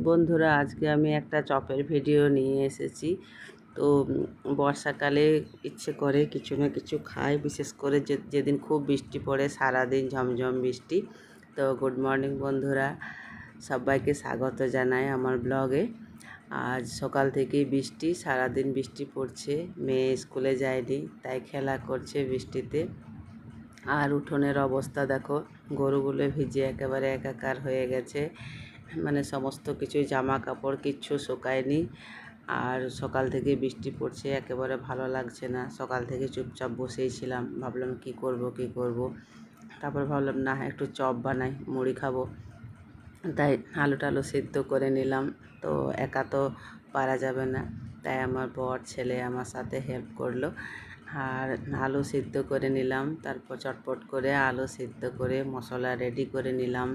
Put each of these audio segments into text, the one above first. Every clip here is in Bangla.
বন্ধুরা, আজকে আমি একটা চপের ভিডিও নিয়ে এসেছি। তো বর্ষাকালে ইচ্ছে করে কিছু না কিছু খাই, বিশেষ করে যেদিন খুব বৃষ্টি পড়ে, সারাদিন ঝমঝম বৃষ্টি। তো গুড মর্নিং বন্ধুরা, সবাইকে স্বাগত জানাই আমার ব্লগে। আজ সকাল থেকেই বৃষ্টি, সারাদিন বৃষ্টি পড়ছে। মেয়ে স্কুলে যায়নি, তাই খেলা করছে বৃষ্টিতে। আর উঠোনের অবস্থা দেখো, গরুগুলো ভিজে একেবারে একাকার হয়ে গেছে। মানে সমস্ত কিছুই, জামা কাপড় কিচ্ছু শুকায়নি। আর সকাল থেকে বৃষ্টি পড়ছে, একেবারে ভালো লাগছে না। সকাল থেকে চুপচাপ বসেই ছিলাম, ভাবলাম কি করব। তারপর ভাবলাম না, একটু চপ বানাই, মুড়ি খাবো। তাই আলু টালু সিদ্ধ করে নিলাম। তো একা তো পারা যাবে না, তাই আমার বর ছেলে আমার সাথে হেল্প করলো। আর আলু সিদ্ধ করে নিলাম, তারপর চটপট করে আলু সিদ্ধ করে মশলা রেডি করে নিলাম।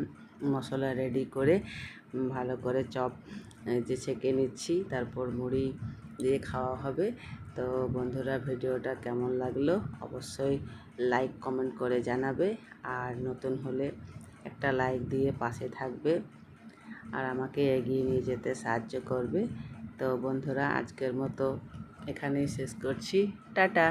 মশলা রেডি করে ভালো করে চপ যে ছেঁকে নিচ্ছি, তারপর মুড়ি দিয়ে খাওয়া হবে। তো বন্ধুরা, ভিডিওটা কেমন লাগলো অবশ্যই লাইক কমেন্ট করে জানাবে। আর নতুন হলে একটা লাইক দিয়ে পাশে থাকবে আর আমাকে এগিয়ে নিয়ে যেতে সাহায্য করবে। তো বন্ধুরা, আজকের মতো এখানেই শেষ করছি। টাটা।